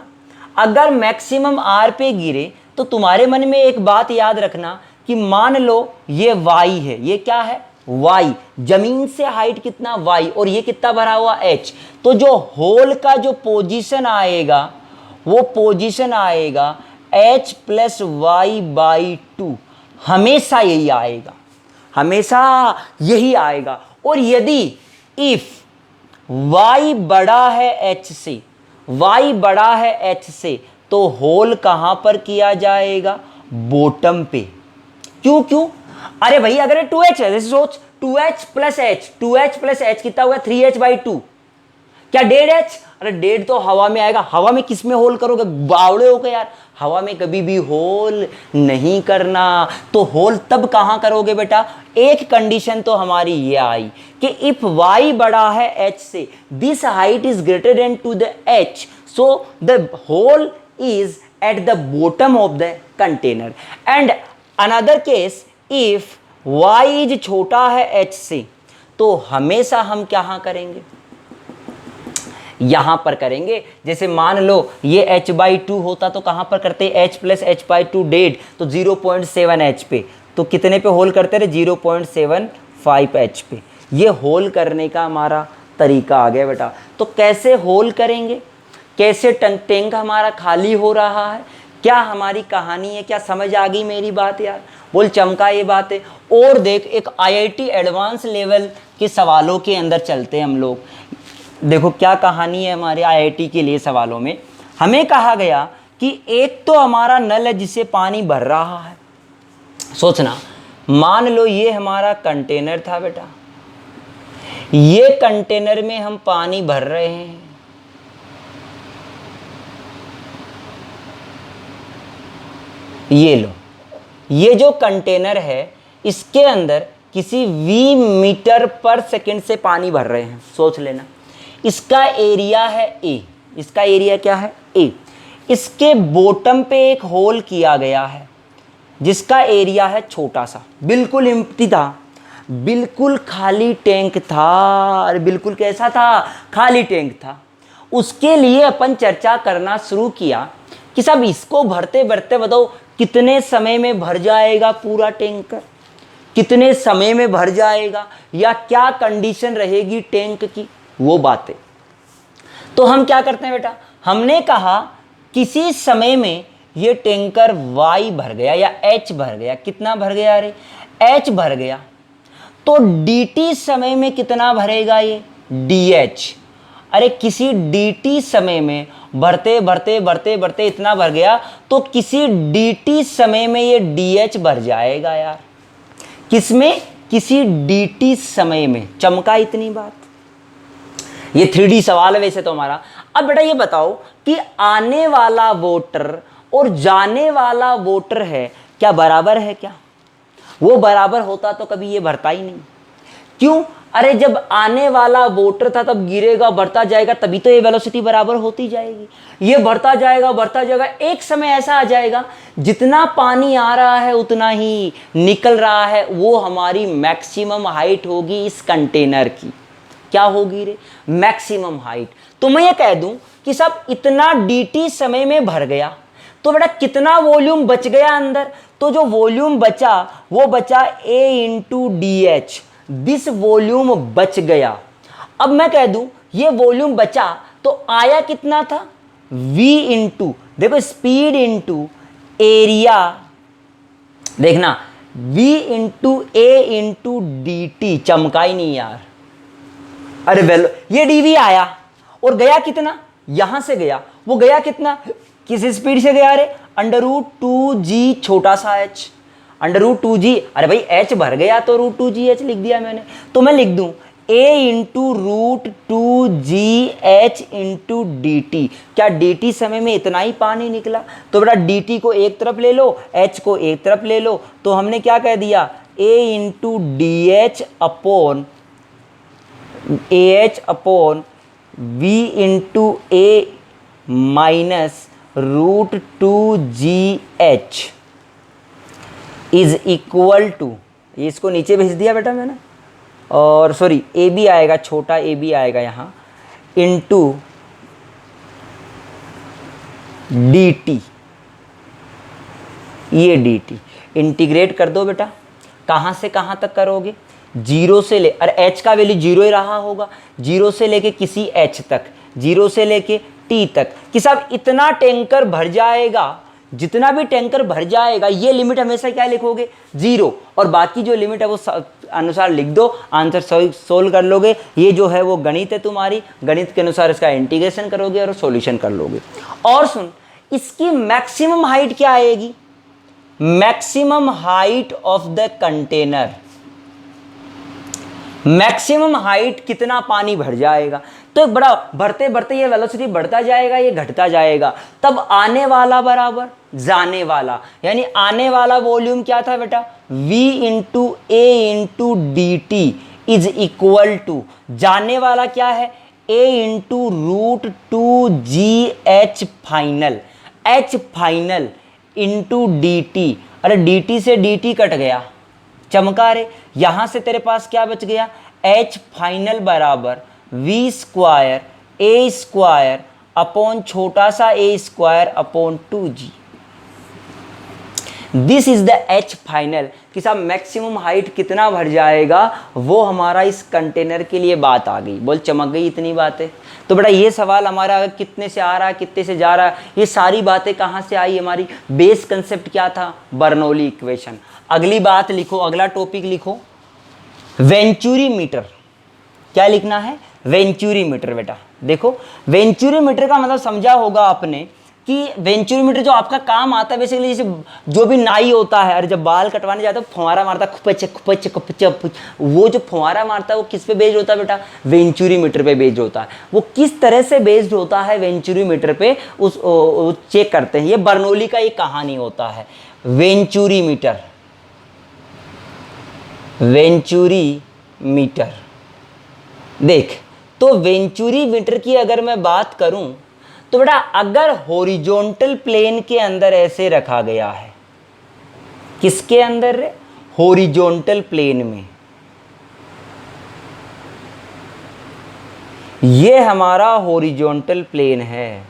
अगर मैक्सिमम आर पे गिरे तो तुम्हारे मन में एक बात याद रखना कि मान लो ये y है, ये क्या है, y, जमीन से हाइट कितना y, और ये कितना भरा हुआ h, तो जो होल का जो पोजीशन आएगा वो पोजीशन आएगा h + y/2, हमेशा यही आएगा, हमेशा यही आएगा। और यदि इफ y बड़ा है h से, y बड़ा है h से, तो होल कहां पर किया जाएगा, बॉटम पे। क्यों, अरे भाई अगर 2h है, जैसे सोच 2h + h कितना हुआ, 3h/2, क्या 1.5h, अरे 1.5 तो हवा में आएगा, हवा में किस में होल करोगे, बावड़े हो गए यार, हवा में कभी भी होल नहीं करना। तो होल तब कहां करोगे बेटा, एक कंडीशन तो हमारी ये आई कि इफ y बड़ा है h से, this height is greater than to the h, so the whole is at the bottom of the container. And another case, if y is छोटा है h से, तो हमेशा हम क्या करेंगे, यहां पर करेंगे। जैसे मान लो ये h/2 होता तो कहां पर करते, h + h/2 1.5, तो 0.7h पे, तो कितने पे होल करते रहे, 0.75h पे। ये होल करने का हमारा तरीका आ गया बेटा। तो कैसे होल करेंगे, कैसे टैंक हमारा खाली हो रहा है, क्या हमारी कहानी है, क्या समझ आ गई मेरी बात यार, बोल चमका ये बात है। और देख एक IIT एडवांस लेवल के सवालों के अंदर चलते हैं हम लोग। देखो क्या कहानी है हमारे IIT के लिए सवालों में, हमें कहा गया कि एक तो हमारा नल है जिससे पानी भर रहा है। सोचना, मान लो ये हमारा कंटेनर था बेटा, ये कंटेनर में हम पानी भर रहे हैं, ये लो, ये जो कंटेनर है इसके अंदर किसी v मीटर/सेकंड से पानी भर रहे हैं। सोच लेना, इसका एरिया है A, इसका एरिया क्या है A, इसके बॉटम पे एक होल किया गया है जिसका एरिया है छोटा सा, बिल्कुल एम्प्टी था, बिल्कुल खाली टैंक था। अरे बिल्कुल कैसा था, खाली टैंक था। उसके लिए अपन चर्चा करना शुरू किया कि साहब इसको भरते भरते बताओ कितने समय में भर जाएगा पूरा टैंकर, कितने समय में भर जाएगा, या क्या कंडीशन रहेगी टैंक की, वो बातें। तो हम क्या करते हैं बेटा, हमने कहा किसी समय में ये टैंकर y भर गया या h भर गया, कितना भर गया, अरे h भर गया, तो dt समय में कितना भरेगा ये dh। अरे किसी dt समय में बढ़ते बढ़ते बढ़ते बढ़ते इतना भर गया, तो किसी dt समय में ये dh भर जाएगा यार। किसमें? किसी dt समय में। चमका इतनी बात। ये 3D सवाल है वैसे तो हमारा। अब बेटा ये बताओ कि आने वाला वोटर और जाने वाला वोटर है क्या बराबर है क्या? वो बराबर होता तो कभी ये भरता ही नहीं। क्यों? अरे जब आने वाला वोटर था तब गिरेगा, बढ़ता जाएगा, तभी तो ये वेलोसिटी बराबर होती जाएगी। ये बढ़ता जाएगा, एक समय ऐसा आ जाएगा जितना पानी आ रहा है उतना ही निकल रहा है, वो हमारी मैक्सिमम हाइट होगी इस कंटेनर की। क्या होगी रे? Maximum height. तो मैं ये कह दूं कि सब इतना dt समय में भर गया, तो बेटा कितना वॉल्यूम बच गया अंदर? तो जो वॉल्यूम बचा वो बचा a into dh। This volume बच गया। अब मैं कह दूं ये वॉल्यूम बचा तो आया कितना था? v इंटू, देखो स्पीड इंटू एरिया, देखना v into a into dt। चमका ही नहीं यार। अरे वेल ये dv आया और गया कितना? यहां से गया, वो गया कितना? किस स्पीड से गया रे? √2g छोटा सा h, √2g। अरे भाई h भर गया तो √2gh लिख दिया मैंने। तो मैं लिख दूं a इंटू √2gh इंटू dt। क्या dt समय में इतना ही पानी निकला? तो बेटा dt को एक तरफ ले लो, h को एक तरफ ले लो, तो हमने क्या कह दिया? a into dh upon ah upon v into a minus √2gh is equal to, इसको नीचे भेज दिया बेटा मैंने, और सॉरी ए बी आएगा, छोटा ए बी आएगा यहाँ, इंटू डी टी। ये डी टी इंटीग्रेट कर दो बेटा। कहाँ से कहाँ तक करोगे? 0 से ले, अरे h का वैल्यू 0 ही रहा होगा, 0 से लेके किसी h तक, 0 से लेके t तक, कि साहब इतना टैंकर भर जाएगा। जितना भी टैंकर भर जाएगा ये लिमिट हमेशा क्या लिखोगे? 0, और बाकी जो लिमिट है वो अनुसार लिख दो, आंसर सोल्व कर लोगे। ये जो है वो गणित है तुम्हारी, गणित के अनुसार इसका इंटीग्रेशन करोगे और सॉल्यूशन कर लोगे। और सुन, इसकी मैक्सिमम हाइट क्या आएगी? Maximum height of the container. Maximum height कितना पानी भर जाएगा? तो एक बड़ा बढ़ते बढ़ते ये वेलोसिटी बढ़ता जाएगा, ये घटता जाएगा, तब आने वाला बराबर जाने वाला, यानी आने वाला वॉल्यूम क्या था बेटा? v into a into D T is equal to, जाने वाला क्या है? a इंटू √2gh final, h final into D T. अरे डी टी से डी टी कट गया, चमका रे। यहां से तेरे पास क्या बच गया? h फाइनल बराबर v square a square upon छोटा सा a square upon 2g। This is the h final, कि साहब मैक्सिमम हाइट कितना भर जाएगा वो हमारा इस कंटेनर के लिए बात आ गई। बोल चमक गई इतनी बातें? तो बेटा ये सवाल हमारा कितने से आ रहा है, कितने से जा रहा है, ये सारी बातें कहाँ से आई? हमारी बेस कंसेप्ट क्या था? Bernoulli equation. अगली बात लिखो, अगला टॉपिक लिखो, वेंचुरी मीटर। क्या लिखना है? Venturi meter. बेटा देखो, वेंचुरी मीटर का मतलब समझा होगा आपने कि वेंचुरी मीटर जो आपका काम आता है बेसिकली, जैसे जो भी नाई होता है, अरे जब बाल कटवाने जाता है फुहारा मारता, खुपच खुपच खुपच, वो जो फुहारा मारता है वो किस पे बेस्ड होता है बेटा? वेंचुरी मीटर पे बेस्ड होता है। वो किस तरह से बेस्ड होता है वेंचुरी मीटर पे, उस चेक करते हैं। ये बर्नौली का एक कहानी होता है। वेंचुरी मीटर, वेंचुरी मीटर देख, तो वेंचुरी मीटर की अगर मैं बात करूं तो बेटा अगर हॉरिजॉन्टल प्लेन के अंदर ऐसे रखा गया है, किसके अंदर? हॉरिजॉन्टल प्लेन में। ये हमारा हॉरिजॉन्टल प्लेन है,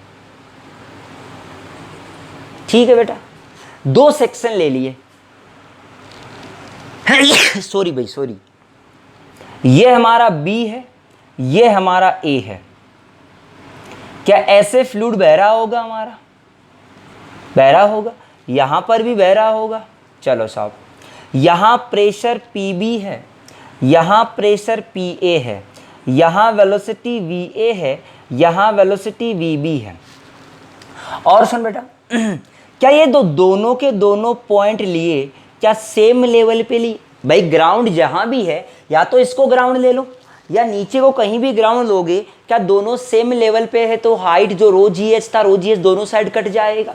ठीक है बेटा। 2 सेक्शन ले लिए, सॉरी भाई सॉरी, ये हमारा B है, ये हमारा A है। क्या ऐसे फ्लूइड बह रहा होगा? हमारा बह रहा होगा, यहां पर भी बह रहा होगा। चलो साहब, यहां प्रेशर PB है, यहां प्रेशर PA है, यहां वेलोसिटी VA है, यहाँ वेलोसिटी वीबी है। और सुन बेटा, क्या ये दोनों के दोनों पॉइंट लिए क्या सेम लेवल पे लिए? भाई ग्राउंड जहाँ भी है, या तो इसको ग्राउंड ले लो या नीचे को कहीं भी ग्राउंड लोगे, क्या दोनों सेम लेवल पे है? तो हाइट जो रो जी एच था, रो जी एच दोनों साइड कट जाएगा।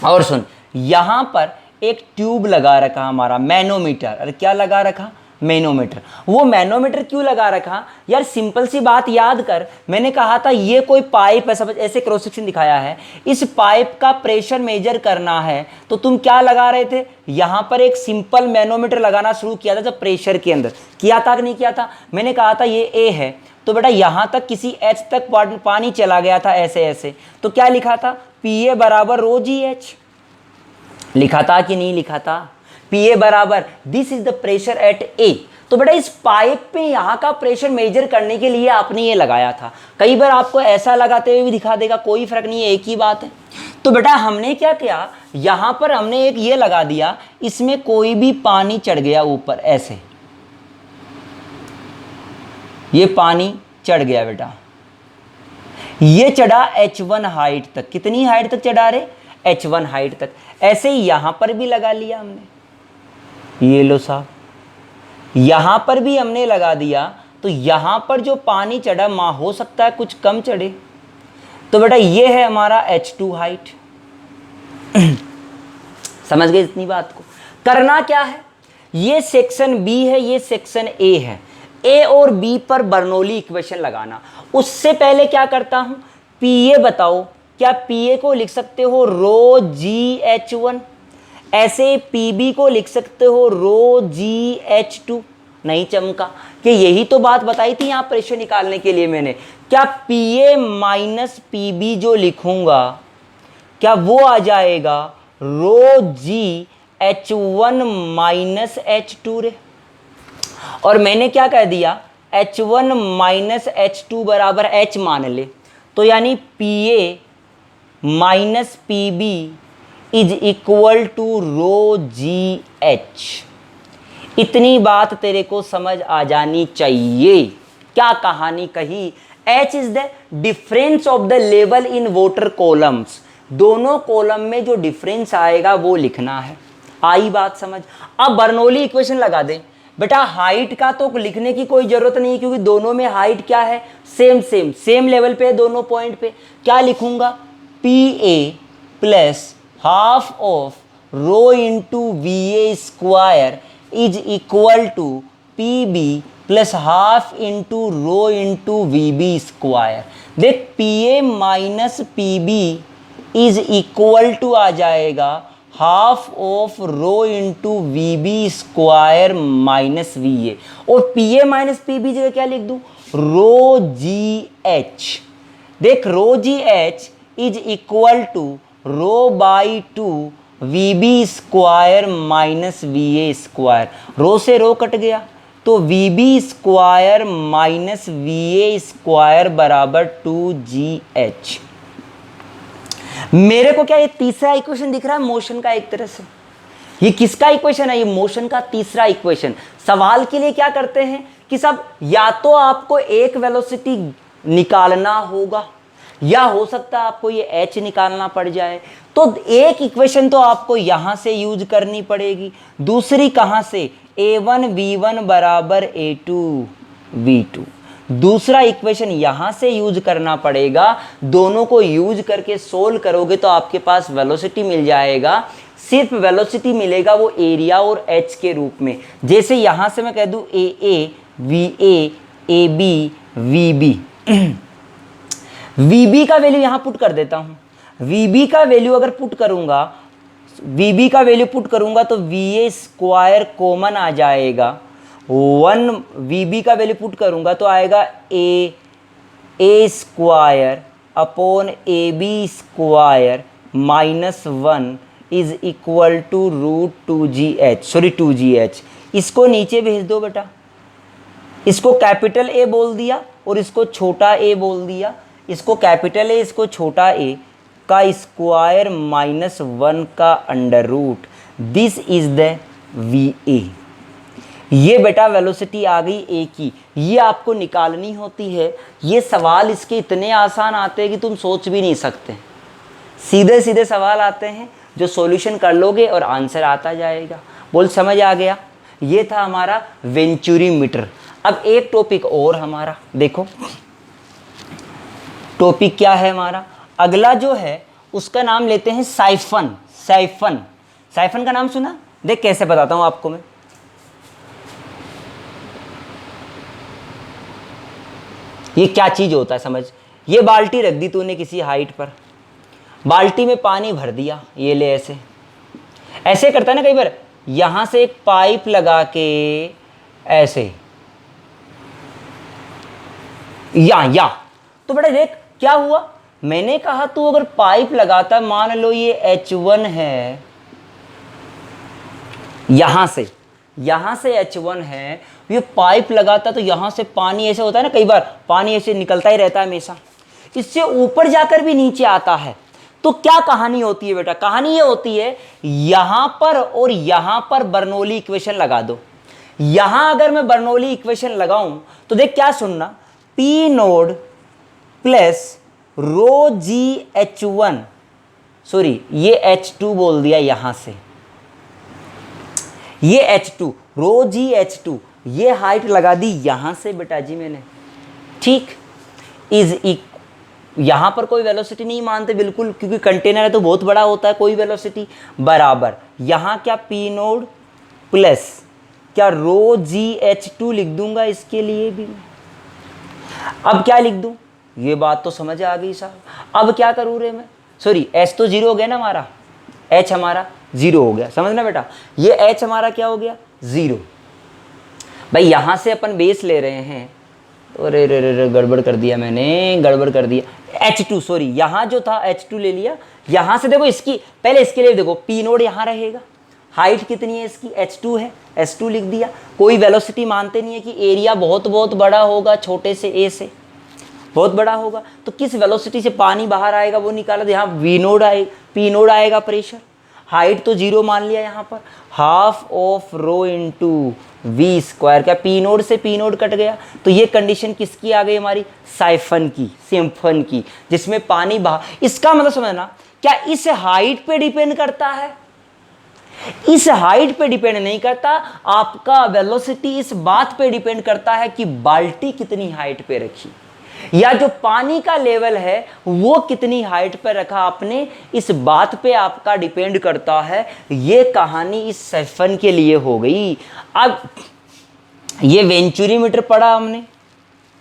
और सुन, यहाँ पर एक ट्यूब लगा रखा हमारा मैनोमीटर। अरे क्या लगा रखा? मैनोमीटर। वो मैनोमीटर क्यों लगा रखा यार? सिंपल सी बात याद कर, मैंने कहा था ये कोई पाइप है, समझ, ऐसे क्रॉस सेक्शन दिखाया है, इस पाइप का प्रेशर मेजर करना है, तो तुम क्या लगा रहे थे? यहां पर एक सिंपल मैनोमीटर लगाना शुरू किया था जब प्रेशर के अंदर। किया था कि नहीं किया था? मैंने कहा था ये ए है, तो बेटा यहां तक किसी एच तक पानी चला गया था ऐसे ऐसे, तो क्या लिखा था? पी ए बराबर रो जी एच। लिखा था कि नहीं लिखा था? पीए बराबर this is the pressure at A. तो बेटा इस पाइप पे यहाँ का प्रेशर मेजर करने के लिए आपने ये लगाया था। कई बार आपको ऐसा लगाते हुए भी दिखा देगा, कोई फर्क नहीं है, एक ही बात है। तो बेटा हमने क्या किया, यहाँ पर हमने एक ये लगा दिया, इसमें कोई भी पानी चढ़ गया ऊपर ऐसे, ये पानी चढ़ गया बेटा, ये चढ़ा H1 हाइट तक। कितनी हाइट तक चढ़ा रे? H1 हाइट तक। ऐसे ही यहां पर भी लगा लिया हमने, ये लो साहब, यहां पर भी हमने लगा दिया। तो यहां पर जो पानी चढ़ा हो सकता है कुछ कम चढ़े, तो बेटा ये है हमारा H2 हाइट। समझ गए इतनी बात को? करना क्या है, ये सेक्शन बी है, ये सेक्शन ए है, ए और बी पर बर्नौली इक्वेशन लगाना। उससे पहले क्या करता हूं, पीए बताओ, क्या पीए को लिख सकते हो रो जी H1, ऐसे पीबी को लिख सकते हो रो जी H2? नहीं चमका, कि यही तो बात बताई थी यहां प्रेशर निकालने के लिए मैंने। क्या पीए माइनस पीबी जो लिखूंगा, क्या वो आ जाएगा रो जी H1 माइनस H2 रे? और मैंने क्या कह दिया, H1 माइनस H2 बराबर H मान ले, तो यानी P A minus P B is equal to rho G H. इतनी बात तेरे को समझ आ जानी चाहिए। क्या कहानी कही? H is the difference of the level in water columns. दोनों कॉलम में जो डिफरेंस आएगा वो लिखना है। आई बात समझ? अब बर्नौली इक्वेशन लगा दे बेटा। हाइट का तो लिखने की कोई जरूरत नहीं, क्योंकि दोनों में हाइट क्या है, सेम लेवल पे, दोनों पॉइंट पे। क्या लिखूंगा, P A plus half of rho into V A square is equal to P B plus half into rho into V B square. देख P A minus P B is equal to आ जाएगा half of rho into V B square minus V A, और P A minus P B जगह क्या लिख दूं, रो जी एच। देख rho G H is equal to rho by two V B square minus V A square. Rho से रो कट गया, तो V B square minus V A square बराबर 2GH। मेरे को क्या ये तीसरा इक्वेशन दिख रहा है मोशन का? एक तरह से ये किसका इक्वेशन है? ये मोशन का तीसरा इक्वेशन। सवाल के लिए क्या करते हैं कि सब या तो आपको एक वेलोसिटी निकालना होगा, या हो सकता है आपको ये h निकालना पड़ जाए। तो एक इक्वेशन तो आपको यहां से यूज करनी पड़ेगी, दूसरी कहां से, a1 v1 बराबर a2 v2। दूसरा इक्वेशन यहां से यूज करना पड़ेगा। दोनों को यूज करके सोल्व करोगे तो आपके पास वेलोसिटी मिल जाएगा। सिर्फ वेलोसिटी मिलेगा वो एरिया और h के रूप में। जैसे यहां से मैं कह दूं A A V A A B V B, VB का वैल्यू यहां पुट कर देता हूं। वीबी का वैल्यू अगर पुट करूंगा, वीबी का वैल्यू पुट करूंगा तो वी ए स्क्वायर कॉमन आ जाएगा। 1 वीबी का वैल्यू पुट करूंगा तो आएगा A square upon A B square minus 1 is equal to root 2GH। इसको नीचे भेज दो बेटा। इसको कैपिटल ए बोल दिया और इसको छोटा ए बोल दिया। इसको कैपिटल ए, इसको छोटा ए का स्क्वायर माइनस 1 का under root. This is the V A. ये बेटा वेलोसिटी आ गई ए की, ये आपको निकालनी होती है। ये सवाल इसके इतने आसान आते हैं कि तुम सोच भी नहीं सकते। सीधे सीधे सवाल आते हैं जो सॉल्यूशन कर लोगे और आंसर आता जाएगा। बोल समझ आ गया? ये था हमारा वेंचुरी मीटर। अब एक टॉपिक और हमारा देखो, टॉपिक क्या है हमारा अगला जो है उसका नाम लेते हैं साइफन। साइफन, साइफन का नाम सुना? देख कैसे बताता हूं आपको मैं। ये क्या चीज होता है समझ। ये बाल्टी रख दी तूने किसी हाइट पर, बाल्टी में पानी भर दिया, ये ले ऐसे ऐसे करता है ना कई बार, यहां से एक पाइप लगा के ऐसे या तो बेटा देख क्या हुआ। मैंने कहा तू अगर पाइप लगाता, मान लो ये H1 है, यहां से H1 है, ये पाइप लगाता तो यहां से पानी ऐसे होता है ना कई बार, पानी ऐसे निकलता ही रहता है हमेशा, इससे ऊपर जाकर भी नीचे आता है। तो क्या कहानी होती है बेटा? कहानी ये होती है यहां पर और यहां पर बर्नौली इक्वेशन लगा दो। यहां अगर मैं बर्नौली इक्वेशन लगाऊं तो देख क्या सुनना, P नोड प्लस रो जी H1, सॉरी ये H2 बोल दिया यहां से, ये H2 रो जी H2, ये हाइट लगा दी यहां से बेटा जी मैंने, ठीक। यहां पर कोई वेलोसिटी नहीं मानते बिल्कुल, क्योंकि कंटेनर है तो बहुत बड़ा होता है, कोई वेलोसिटी बराबर यहां क्या P नोड प्लस क्या रो जी H2 लिख दूंगा इसके लिए भी। अब क्या लिख दूं? ये बात तो समझ आ गई साहब। अब क्या करूं रे मैं, सॉरी H तो जीरो हो गया ना हमारा, H हमारा जीरो हो गया, समझना बेटा। ये H हमारा क्या हो गया? जीरो। भाई यहां से अपन बेस ले रहे हैं, अरे रे रे गड़बड़ कर दिया मैंने, गड़बड़ कर दिया। H2 सॉरी, यहां जो था H2 ले लिया, यहां से देखो इसकी पहले इसके लिए देखो P नोड यहां रहेगा, हाइट कितनी है इसकी? H2 है, H2 लिख दिया। कोई वेलोसिटी मानते नहीं है कि एरिया बहुत बहुत बड़ा होगा, छोटे से ए से बहुत बड़ा होगा, तो किस वेलोसिटी से पानी बाहर आएगा वो निकाला। यहाँ V नोड आएगा, P नोड आएगा प्रेशर, हाइट तो जीरो मान लिया यहाँ पर, half of rho into V square, क्या P नोड से P नोड कट गया, तो ये कंडीशन किसकी आ गई हमारी? साइफन की, सिम्फन की, जिसमें पानी बाहर। इसका मतलब समझना, क्या इस हाइट पे डिपेंड करता है? इस हाइट पे डिपेंड नहीं करता, आपका वेलोसिटी इस बात पे डिपेंड करता है कि बाल्टी कितनी हाइट पे रखी, या जो पानी का लेवल है वो कितनी हाइट पे रखा आपने, इस बात पे आपका डिपेंड करता है। ये कहानी इस साइफन के लिए हो गई। अब ये वेंचुरी मीटर पढ़ा हमने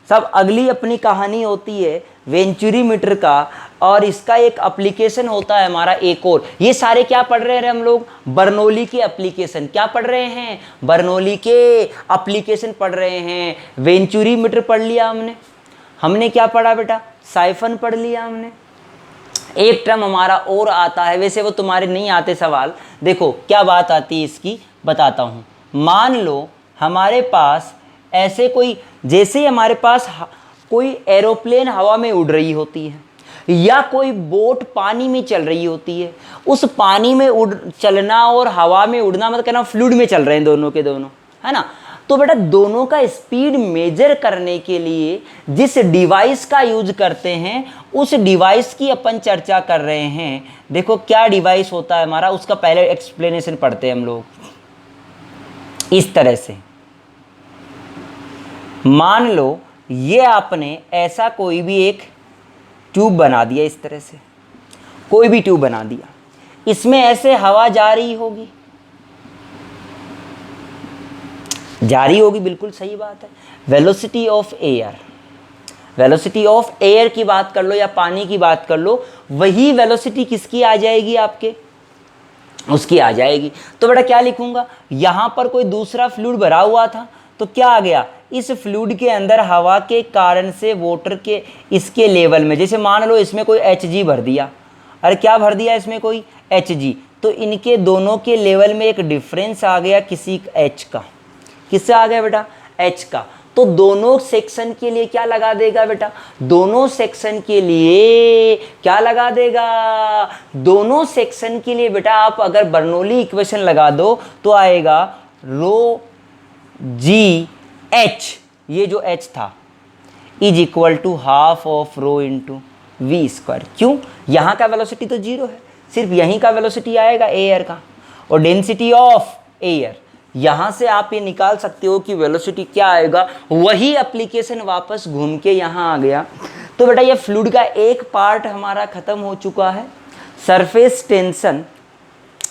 सब, अगली अपनी कहानी होती है वेंचुरी मीटर का, और इसका एक एप्लीकेशन होता है हमारा एक और। ये सारे क्या पढ़ रहे हैं हम लोग? बर्नौली के एप्लीकेशन। क्या पढ़ रहे हैं? बर्नौली के एप्लीकेशन पढ़ रहे हैं। वेंचुरी मीटर पढ़ लिया हमने क्या पढ़ा बेटा? साइफन पढ़ लिया हमने। एक टर्म हमारा और आता है, वैसे वो तुम्हारे नहीं आते सवाल, देखो क्या बात आती है इसकी बताता हूँ। मान लो हमारे पास ऐसे कोई, जैसे ही हमारे पास कोई एरोप्लेन हवा में उड़ रही होती है, या कोई बोट पानी में चल रही होती है, उस पानी में चलना और हवा में उड़ना मतलब कहना फ्लूइड में चल रहे हैं दोनों के दोनों, है ना। तो बेटा दोनों का स्पीड मेजर करने के लिए जिस डिवाइस का यूज करते हैं, उस डिवाइस की अपन चर्चा कर रहे हैं। देखो क्या डिवाइस होता है हमारा, उसका पहले एक्सप्लेनेशन पढ़ते हैं हम लोग। इस तरह से मान लो ये आपने ऐसा कोई भी एक ट्यूब बना दिया, इस तरह से कोई भी ट्यूब बना दिया, इसमें ऐसे हवा जा रही होगी, बिल्कुल सही बात है। Velocity of air, velocity of air की बात कर लो या पानी की बात कर लो, वही वेलोसिटी किसकी आ जाएगी? आपके उसकी आ जाएगी। तो बेटा क्या लिखूंगा, यहां पर कोई दूसरा फ्लूइड भरा हुआ था, तो क्या आ गया, इस फ्लूइड के अंदर हवा के कारण से वाटर के इसके लेवल में, जैसे मान लो इसमें कोई Hg भर दिया, अरे क्या भर दिया इसमें कोई Hg, तो इनके दोनों के लेवल में एक डिफरेंस आ गया किसी H का। किससे आ गया बेटा? H का। तो दोनों सेक्शन के लिए क्या लगा देगा बेटा? दोनों सेक्शन के लिए क्या लगा देगा? दोनों सेक्शन के लिए बेटा आप अगर बर्नौली इक्वेशन लगा दो तो आएगा रो जी एच, ये जो एच था, is equal to half of rho into V square. क्यों? यहाँ का वेलोसिटी तो जीरो है, सिर्फ यहीं का वेलोसिटी आएगा एयर का, और डेंसिटी ऑफ एयर। यहाँ से आप ये निकाल सकते हो कि वेलोसिटी क्या आएगा। वही एप्लीकेशन वापस घूम के यहाँ आ गया। तो बेटा ये फ्लूइड का एक पार्ट हमारा खत्म हो चुका है। सरफेस टेंशन,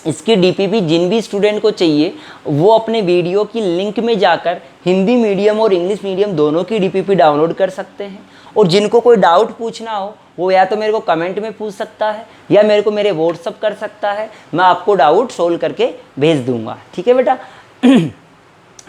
इसकी डीपीपी जिन भी स्टूडेंट को चाहिए वो अपने वीडियो की लिंक में जाकर हिंदी मीडियम और इंग्लिश मीडियम दोनों की डीपीपी डाउनलोड कर सकते हैं। और जिनको कोई डाउट पूछना हो वो या तो मेरे को कमेंट में पूछ सकता है या मेरे को मेरे व्हाट्सअप कर सकता है, मैं आपको डाउट सोल्व करके भेज दूंगा। ठीक है बेटा।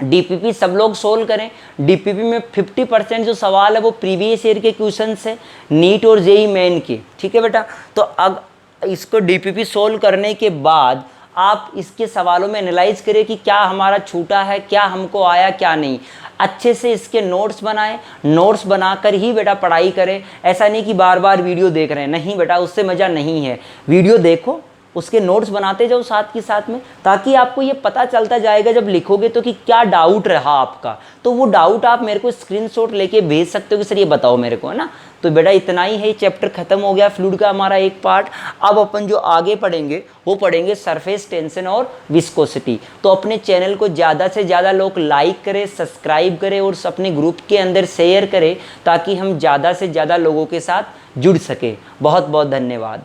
डीपीपी सब लोग सोल्व करें। डीपीपी में 50% जो सवाल है वो प्रीवियस ईयर के क्वेश्चन है, नीट और जेई मेन के। ठीक है बेटा। तो अब इसको डीपीपी सोल्व करने के बाद आप इसके सवालों में एनालाइज करें कि क्या हमारा छूटा है, क्या हमको आया, क्या नहीं। अच्छे से इसके नोट्स बनाएं, नोट्स बनाकर ही बेटा पढ़ाई करें। ऐसा नहीं कि बार बार वीडियो देख रहे हैं, नहीं बेटा, उससे मज़ा नहीं है। वीडियो देखो, उसके नोट्स बनाते जाओ साथ के साथ में, ताकि आपको ये पता चलता जाएगा जब लिखोगे तो कि क्या डाउट रहा आपका। तो वो डाउट आप मेरे को स्क्रीनशॉट लेके भेज सकते हो कि सर ये बताओ मेरे को, है ना। तो बेटा इतना ही है, चैप्टर खत्म हो गया फ्लूइड का हमारा एक पार्ट। अब अपन जो आगे पढ़ेंगे वो पढ़ेंगे सरफेस टेंशन और विस्कोसिटी। तो अपने चैनल को ज़्यादा से ज़्यादा लोग लाइक करें, सब्सक्राइब करें और अपने ग्रुप के अंदर शेयर करें, ताकि हम ज़्यादा से ज़्यादा लोगों के साथ जुड़ सके। बहुत बहुत धन्यवाद।